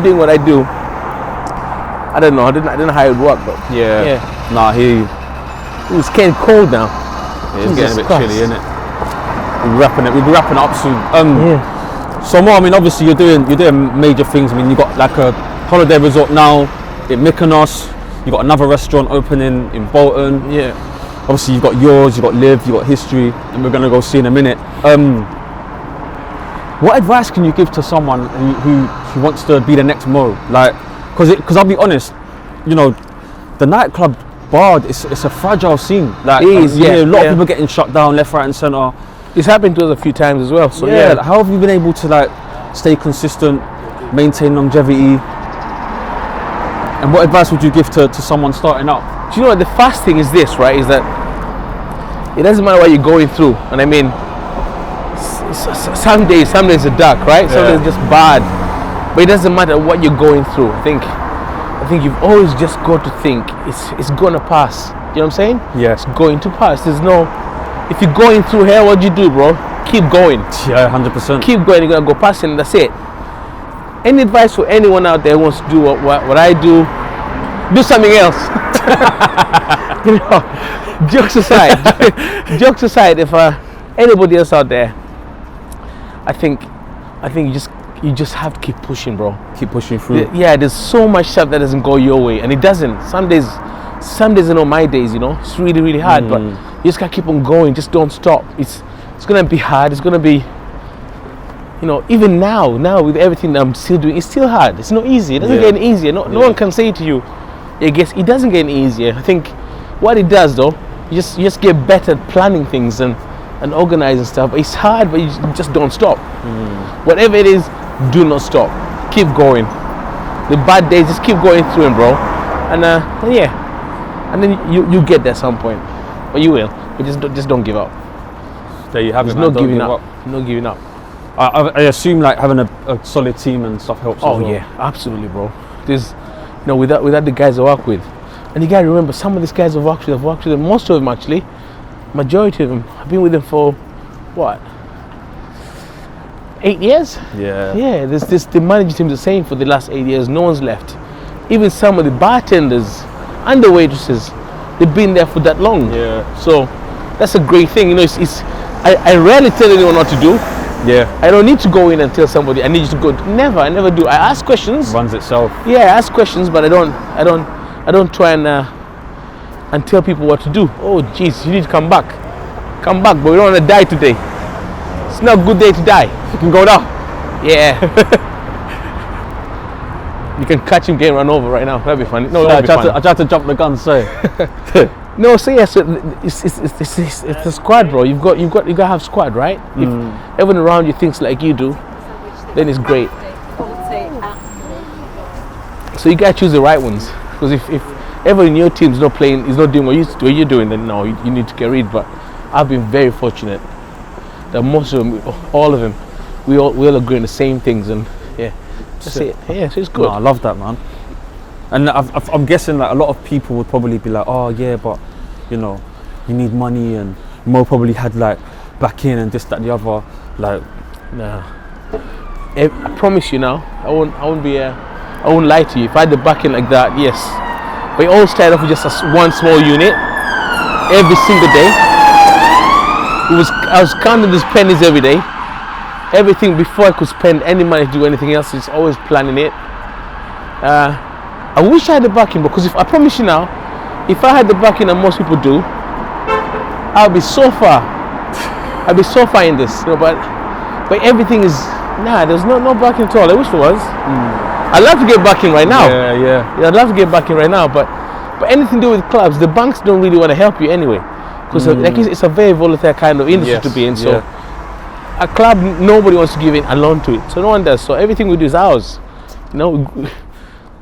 doing what I do, I don't know. I don't know how it would work, but Yeah. Nah, it's getting cold now. It's Jesus getting a bit Christ. chilly, isn't it? We'll be wrapping up soon. So more, I mean, obviously you're doing major things. I mean, you got like a holiday resort now in Mykonos. You got another restaurant opening in Bolton. Yeah. Obviously, you've got yours, you've got Live, you've got History, and we're gonna go see in a minute. What advice can you give to someone who wants to be the next Mo? Like, because I'll be honest, you know, the nightclub bar, it's a fragile scene. Like, It is, you yeah, hear a lot of yeah. people getting shut down left, right, and centre. It's happened to us a few times as well. So Yeah. How have you been able to like stay consistent, maintain longevity? And what advice would you give to someone starting out? Do you know what the first thing is this, right? Is that it doesn't matter what you're going through. And I mean, some days are dark, right? Some days are just bad. But it doesn't matter what you're going through. I think you've always just got to think it's gonna pass. You know what I'm saying? Yeah. It's going to pass. There's no, if you're going through here, what do you do, bro? Keep going. Yeah, 100%. Keep going. You're gonna go past it, and that's it. Any advice for anyone out there who wants to do what I do? Do something else. You know, jokes aside, if anybody else out there, I think you just have to keep pushing, bro. Keep pushing through. Yeah, there's so much stuff that doesn't go your way, and it doesn't. Some days are not my days, you know. It's really, really hard, but you just gotta keep on going. Just don't stop. It's gonna be hard. It's gonna be, you know, even now with everything I'm still doing, it's still hard. It's not easy. It doesn't get any easier. No one can say to you, I guess it doesn't get any easier. I think what it does though, you just get better at planning things and organizing stuff. It's hard, but you just don't stop. Whatever it is, do not stop. Keep going. The bad days, just keep going through them, bro. And then you get there at some point. But you will. But just don't give up. There you have it, There's man. no Don't giving give up. No giving up. I assume like having a solid team and stuff helps as well. Yeah, absolutely, bro. There's, you know, without the guys I work with, and you gotta remember, some of these guys I've worked with them, most of them actually, majority of them, I've been with them for what, 8 years? Yeah. Yeah, the management team's the same for the last 8 years. No one's left. Even some of the bartenders and the waitresses, they've been there for that long. Yeah. So that's a great thing. You know, I rarely tell anyone what to do. Yeah. I don't need to go in and tell somebody I need you to go. I never do. I ask questions. Runs itself. Yeah, I ask questions, but I don't try and tell people what to do. Oh, jeez, you need to come back, but we don't want to die today. It's not a good day to die. You can go down. Yeah. You can catch him getting run over right now. That'd be funny. No, that'd be funny. I tried to jump the gun, say. No, so yeah, so it's the squad, bro. You got to have squad, right? If everyone around you thinks like you do, then it's great. So you gotta choose the right ones, because if everyone in your team is not playing, is not doing what you're doing, then no, you need to get rid. But I've been very fortunate that most of them, all of them, we all agree on the same things, and yeah, that's it. Yeah, so it's good. No, I love that, man. And I'm guessing like a lot of people would probably be like, oh yeah, but you know, you need money, and Mo probably had like back in and this, that, the other. Like, nah. I promise you now, I won't lie to you. If I had the backing like that, yes. But it all started off with just one small unit every single day. I was counting these pennies every day. Everything before I could spend any money to do anything else, it's always planning it. I wish I had the backing, because I promise you now, if I had the backing that most people do, I'd be so far in this, you know. But everything is there's no backing at all. I wish there was. I'd love to get backing right now. Yeah. I'd love to get backing right now, but anything to do with clubs, the banks don't really want to help you anyway, because like it's a very volatile kind of industry to be in. So a club, nobody wants to give in a loan to it, so no one does. So everything we do is ours. You know,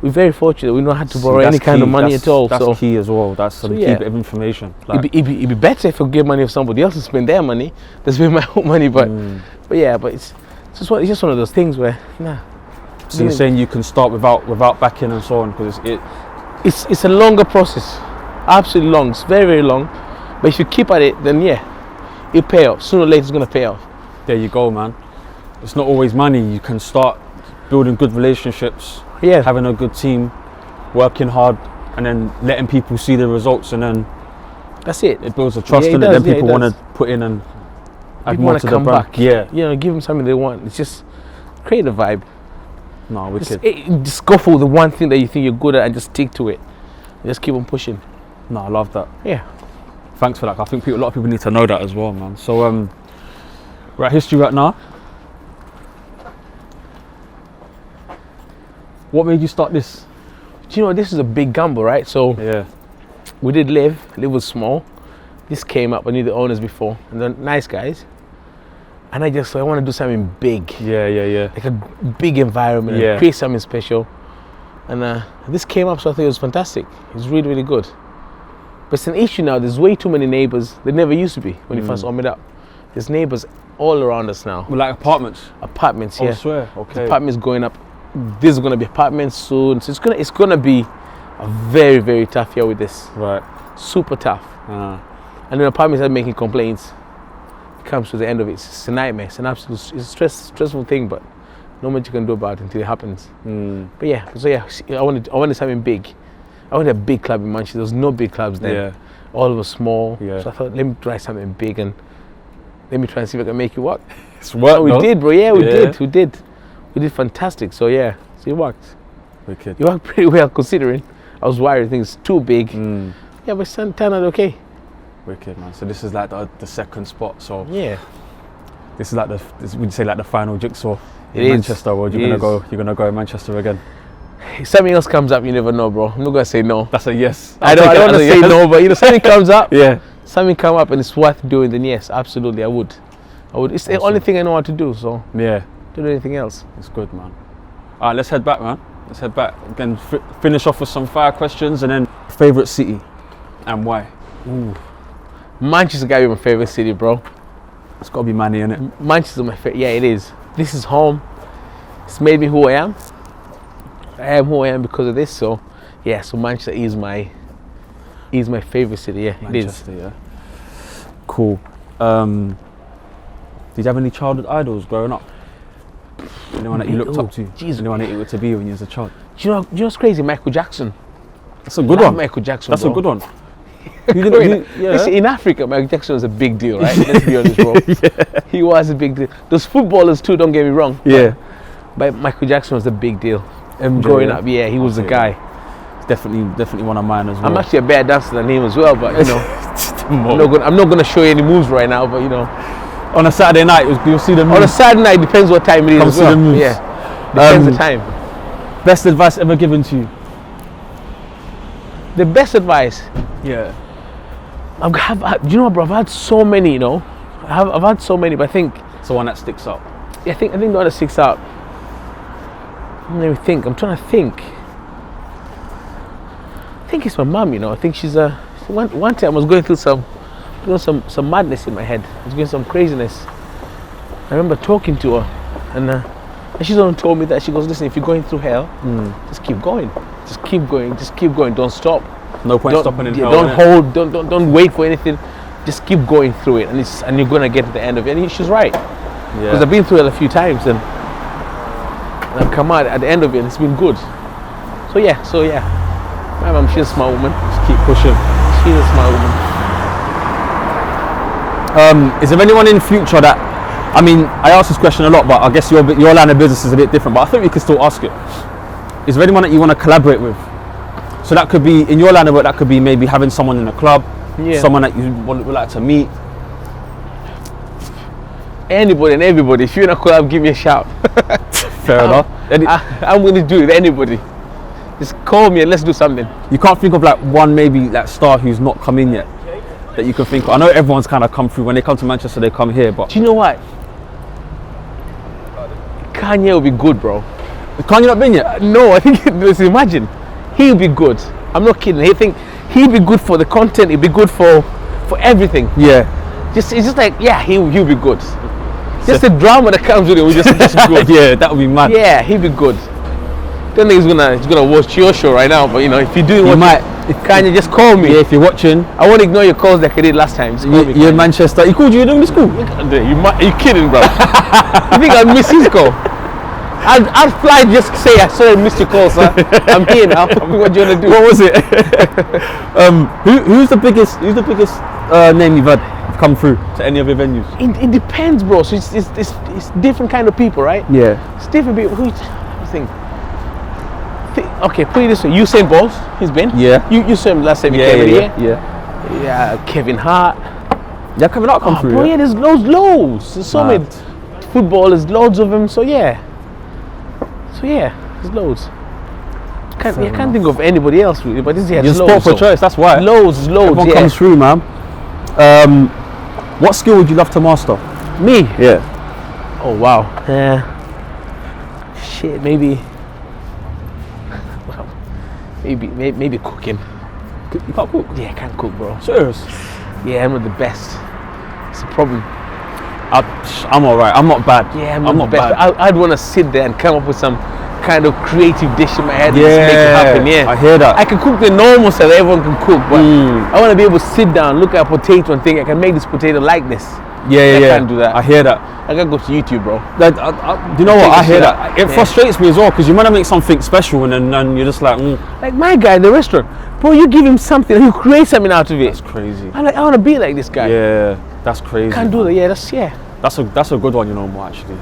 we're very fortunate. We don't have to borrow any kind of money at all. That's so key as well. That's some key bit of information. Like, it'd be better if I give money of somebody else and spend their money than spend my own money. But it's just one of those things where So you're saying you can start without backing and so on, because it's a longer process, absolutely long. It's very, very long. But if you keep at it, then it'll pay off. Sooner or later, it's gonna pay off. There you go, man. It's not always money. You can start building good relationships, having a good team, working hard, and then letting people see the results, and then that's it. It builds a trust in it. Then people want to put in and add more to the brand. Back. Yeah, give them something they want. It's just create a vibe. No, wicked. Just go for the one thing that you think you're good at and just stick to it. Just keep on pushing. No, I love that. Yeah. Thanks for that. I think a lot of people need to know that as well, man. So we're at history right now. What made you start this? Do you know, this is a big gamble, right? So we did Live was small. This came up, I knew the owners before, and they're nice guys. And I want to do something big. Yeah. Like a big environment, and create something special. And this came up, so I thought it was fantastic. It was really, really good. But it's an issue now. There's way too many neighbors. There never used to be when you first opened it up. There's neighbors all around us now. Well, like apartments? Apartments, I swear, okay. The apartments going up. This is going to be apartments soon. So it's gonna be a very, very tough year with this. Right. Super tough. And then apartments are making complaints. It comes to the end of it. It's a nightmare. It's an absolute stressful thing, but not much you can do about it until it happens. But I wanted something big. I wanted a big club in Manchester. There was no big clubs then. All were small. So I thought, let me try something big and let me try and see if I can make it work. It's worked. We did, bro. Yeah, we did. We did fantastic. So so it worked. Wicked. It worked pretty well considering I was worried things too big. But it turned out okay. Wicked, man. So this is like the second spot. So this is like would you say like the final jigsaw in Manchester, or you're gonna go in Manchester again? If something else comes up, you never know, bro. I'm not gonna say no. That's a yes. I don't want to say no, but something comes up. Something come up and it's worth doing, then yes, absolutely, I would. It's the only thing I know how to do. So don't do anything else. It's good, man. All right, let's head back, man. Let's head back again. Finish off with some fire questions, and then favorite city and why. Manchester's gotta be my favorite city, bro. It's gotta be Manny, innit? Manchester's my favorite. Yeah, it is. This is home. It's made me who I am. I am who I am because of this. So so Manchester is my favorite city. Manchester, it is. Cool. Did you have any childhood idols growing up? Anyone that you looked up to? Anyone that you were to be when you was a child? Do you know what's crazy? Michael Jackson. That's a good one. Michael Jackson. That's bro. a good one. Listen, in Africa, Michael Jackson was a big deal, right? Let's be honest, bro. He was a big deal. Those footballers too, don't get me wrong. But Michael Jackson was a big deal. Growing up, he was the guy. It's definitely one of mine as well. I'm actually a better dancer than him as well, but I'm not gonna show you any moves right now, but On a Saturday night, you'll see the On a moves. Saturday night, depends what time it is. Come as see the well. moves. Yeah, depends the time. Best advice ever given to you? The best advice. Yeah. You know what, bro? I've had so many. You know, I've had so many, but I think It's the one that sticks up. I think the other six out. Let me think. I'm trying to think. I think it's my mum. You know, I think she's one time I was going through some madness in my head. I was going some craziness. I remember talking to her, and she's the one who told me that. She goes, listen, if you're going through hell, just keep going. Just keep going. Just keep going. Don't stop. No point stopping in hell. Don't hold. Don't wait for anything. Just keep going through it, and you're gonna get to the end of it. And she's right. Because I've been through it a few times, and I've come out at the end of it, and it's been good. So yeah. My mum, she's a smart woman. Just keep pushing. She's a smart woman. Is there anyone in future that, I mean, I ask this question a lot, but I guess your line of business is a bit different, but I think we could still ask it. Is there anyone that you want to collaborate with? So that could be, in your line of work, that could be maybe having someone in a club, someone that you would like to meet. Anybody and everybody. If you're in a club, give me a shout. Fair enough. I'm going to do it with anybody. Just call me and let's do something. You can't think of like one maybe like star who's not come in yet that you can think of. I know everyone's kind of come through. When they come to Manchester, they come here, but Do you know what? Kanye will be good, bro. Kanye not been yet? No, I think, just imagine. He'll be good. I'm not kidding. I think he'll be good for the content. He'll be good for everything. Yeah. It's just like, yeah, he'll be good. Just the drama that comes with it will just good. Yeah, that would be mad. Yeah, he'll be good. Don't think he's gonna watch your show right now, but you know, if you're doing You what might. Kanye, just call me. Yeah, if you're watching, I won't ignore your calls like I did last time. Just call me, you're in Kanye. Manchester. He called you during the school. Are you kidding, bro? You think I'd miss his call? I'd fly just say, I saw I missed your call, sir. I'm here now. What do you want to do? What was it? Who's the biggest name you've had come through to any of your venues? It depends, bro. So it's different kind of people, right? Yeah. It's different people. Who I think? Okay, put it this way. Usain Bolt, he's been. Yeah. You saw him last time he came in here. Yeah. Yeah, Kevin Hart. Yeah, Kevin Hart come through. Bro, yeah, there's loads. There's so many footballers, loads of them. So yeah, there's loads. I can't think of anybody else really, but this year You're sport for choice. That's why. Loads. Everyone comes through, man. What skill would you love to master? Me? Yeah. Oh wow. Shit, maybe cooking. You can't cook? Yeah, I can't cook, bro. Serious? Yeah, I'm not the best. It's a problem. I'm alright. I'm not bad. Yeah, I'm not not the best. bad. I'd want to sit there and come up with some kind of creative dish in my head and just make it happen. Yeah, I hear that. I can cook the normal stuff that everyone can cook, but I want to be able to sit down, look at a potato and think I can make this potato like this. Yeah. I can't do that. I hear that. I gotta go to YouTube, bro. You know what? I hear shit that. It frustrates me as well because you want to make something special and then you're just like, Like my guy in the restaurant, bro. You give him something, and he'll create something out of it. that's crazy. I'm like, I want to be like this guy. Yeah, that's crazy. Can't do that. Yeah, That's a good one, you know, more actually.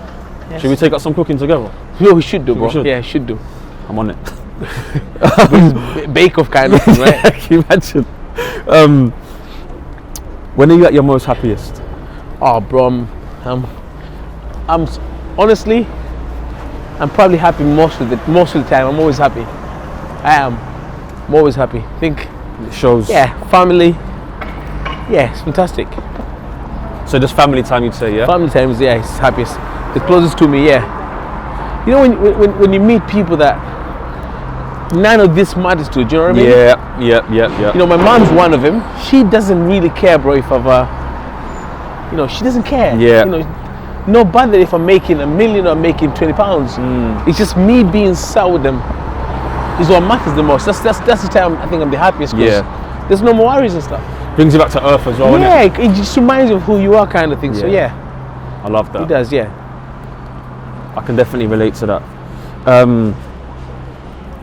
Yes. Should we take up some cooking together? Yeah, we should do, bro. We should. Yeah, should do. I'm on it. Bake-off kind of thing, right? Can you imagine? When are you at your most happiest? Oh, bro, I'm honestly, I'm probably happy most of the time. I'm always happy. I am. I'm always happy. I think. It shows. Yeah, family. Yeah, it's fantastic. So just family time, you'd say, yeah? Family time is it's happiest. The closest to me, yeah. You know when you meet people that none of this matters to, do you know what I mean? Yeah. You know, my mom's one of them. She doesn't really care, bro, if I've, she doesn't care. Yeah. You know, no bother if I'm making $1 million or I'm making £20. It's just me being sad with them is what matters the most. That's the time I think I'm the happiest. Yeah. There's no more worries and stuff. Brings you back to earth as well, Yeah, innit? it just reminds you of who you are, kind of thing. So yeah, I love that. it does. Yeah. I can definitely relate to that.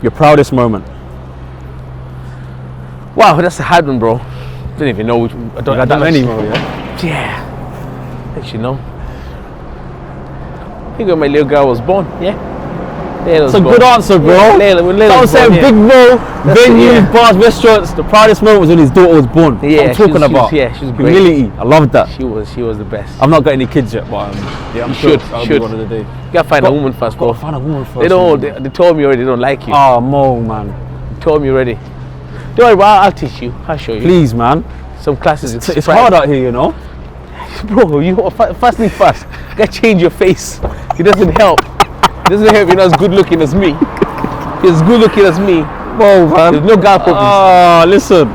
Your proudest moment? Wow, that's a hard one, bro. Don't even know which. I don't that many more, Yeah. Actually, no. I think when my little girl was born, yeah. That's a good answer, bro. I was saying big role, venues, bars, restaurants. The proudest moment was when his daughter was born. Yeah, I'm talking about. she was great. Humility. I love that. She was the best. I've not got any kids yet, but yeah, I'm sure that'll be one of the day. You gotta find a woman first, bro. Find a woman first. They told me already they don't like you. Oh, Mo, man. They told me already. Don't worry, bro, I'll teach you. I'll show you. Please, man. Some classes. It's hard out here, you know. Bro, you know what? First thing first, you gotta change your face. It doesn't help. It doesn't help. You're not as good looking as me. You're as good looking as me. Whoa, man. There's no girl problems. Oh, listen.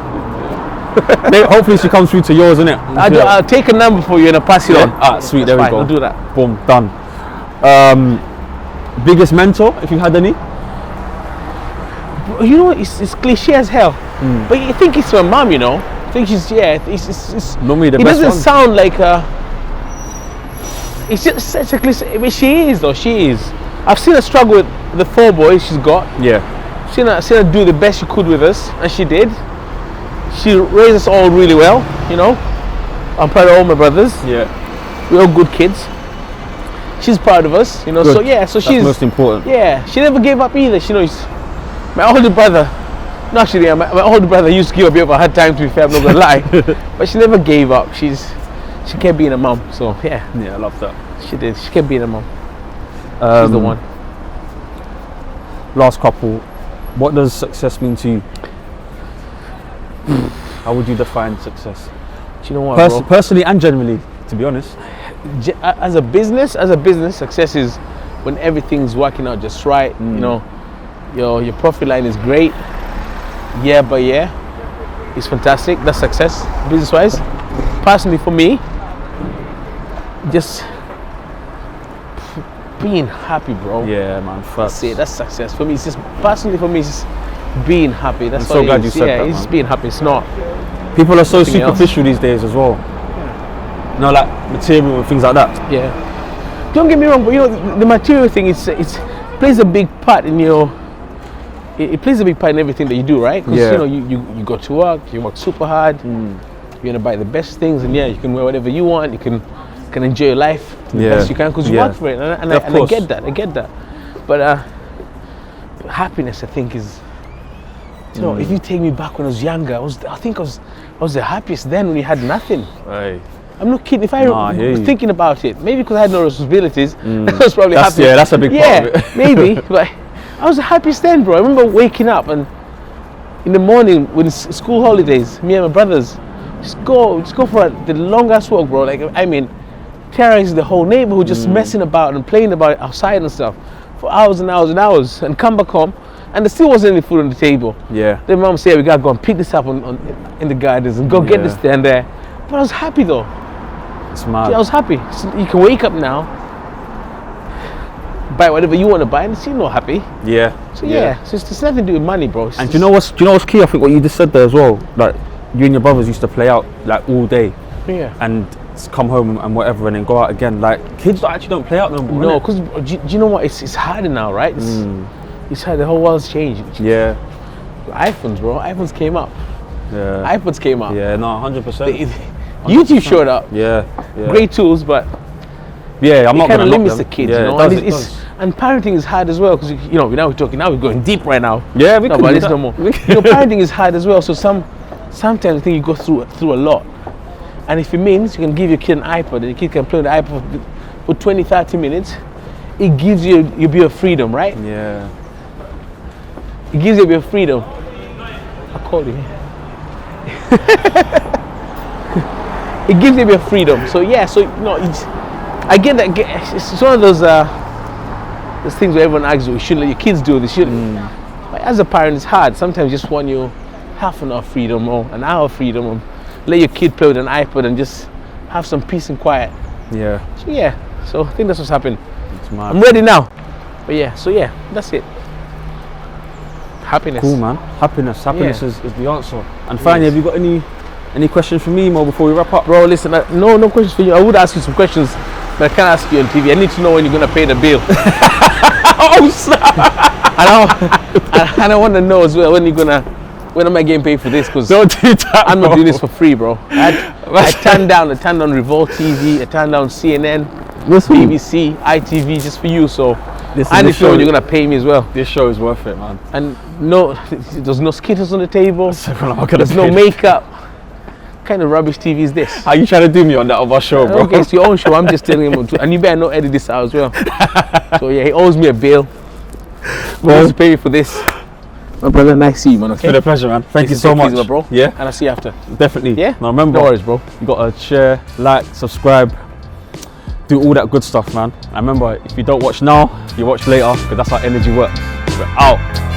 Hopefully she comes through to yours, innit? I'll take a number for you and I'll pass it on. Ah, sweet. There we go. I'll do that. Boom, done. Biggest mentor, if you had any? You know what? It's cliche as hell. But you think it's my mom, you know? I think she's it's Normally the it best doesn't one. sound like it's just such a cliche. I mean, she is though. She is. I've seen her struggle with the 4 boys she's got. Yeah. Seen her do the best she could with us, and she did. She raised us all really well, you know. I'm proud of all my brothers. Yeah. We're all good kids. She's proud of us, you know. Good. So yeah, so That's she's most important. Yeah, she never gave up either. She knows. My older brother, no, actually, yeah, my older brother used to give a bit of a hard time, to be fair, I'm not gonna lie. But she never gave up. She kept being a mum. So yeah. Yeah, I love that. She did. She kept being a mum. She's the one. Last couple. What does success mean to you? How would you define success? Do you know what, bro? Personally and generally, to be honest. As a business, success is when everything's working out just right. You know, your profit line is great. Year by year, it's fantastic. That's success, business-wise. Personally, for me, just being happy, bro. Yeah, man. That's it. That's success for me. It's just personally for me, it's just being happy. That's I'm so glad you said that. It's Man. just being happy. It's not. People are so Nothing superficial these days as well. You know, like material and things like that. Yeah. Don't get me wrong, but you know the material thing it's plays a big part in your. It plays a big part in everything that you do, right? Because you know you go to work, you work super hard. You're gonna buy the best things, and you can wear whatever you want. You can enjoy your life the best you can because you work for it, and I get that. I get that. But happiness, I think, is. You know, if you take me back when I was younger, I think I was the happiest then when you had nothing. Right. I'm not kidding. If I was thinking about it, maybe because I had no responsibilities, I was probably happy. Yeah, that's a big part of it. Maybe. But I was the happiest then, bro. I remember waking up and in the morning when it's school holidays, me and my brothers just go for the longest walk, bro. Like I mean, terrorize the whole neighborhood, just messing about and playing about outside and stuff for hours and hours and hours, and come back home. And there still wasn't any food on the table. Yeah. Then mom said, we gotta go and pick this up in the gardens and go get this there and there. But I was happy though. It's mad. I was happy. So you can wake up now, buy whatever you want to buy, and still not happy. Yeah. So so it's nothing to do with money, bro. And do you know what's key? I think what you just said there as well. Like you and your brothers used to play out like all day. Yeah. And come home and whatever, and then go out again. Like kids actually don't play out no more. No, because do you know what? It's harder now, right? It's hard. The whole world's changed. Yeah. iPhones, bro. iPhones came up. Yeah. iPhones came up. Yeah. No, 100%. YouTube showed up. Yeah. Great tools, but yeah, I'm not kind gonna of knock limits them. the kids, Yeah, you know. it does. And parenting is hard as well because you know now we're going deep right now. Yeah, we no, can but do it's that. no more. You know, parenting is hard as well. So sometimes I think you go through a lot. And if it means you can give your kid an iPod and the kid can play on the iPod for 20, 30 minutes, it gives you a bit of freedom, right? Yeah. It gives you a bit of freedom. I called you. It gives you a bit of freedom. So yeah, so you know, I get that. It's one of those things where everyone argues, you shouldn't let your kids do this. But as a parent, it's hard. Sometimes you just want you half an hour freedom or an hour freedom. Or let your kid play with an iPod and just have some peace and quiet. Yeah. So yeah, so I think that's what's happened. It's mad. I'm ready now. But yeah, so yeah, that's it. Happiness. Cool, man. Happiness is the answer. And finally, have you got any questions for me, Mo, before we wrap up? Bro, listen, no questions for you. I would ask you some questions, but I can't ask you on TV. I need to know when you're gonna pay the bill. Oh, snap! And I want to know as well when am I getting paid for this? Because don't do that. I'm not doing this for free, bro. I turned down Revolt TV, I turned down CNN, BBC, ITV just for you. So Listen, And this if you're show, gonna pay me as well. this show is worth it, man. And no, there's no Skittles on the table. So I'm not gonna There's no pay. makeup. What kind of rubbish TV is this? How you trying to do me on that other show, bro? Okay, it's your own show. I'm just telling him, and you better not edit this out as well. So yeah, he owes me a bill. Well, to pay you for this. My brother, nice to see you, man. It's been Okay. a pleasure, man. Thank you Take so it much, easy, bro. Yeah, And I'll see you after. definitely. Yeah. Now remember, No worries, bro. you gotta share, like, subscribe, do all that good stuff, man. And remember, if you don't watch now, you watch later, because that's how energy works. We're out.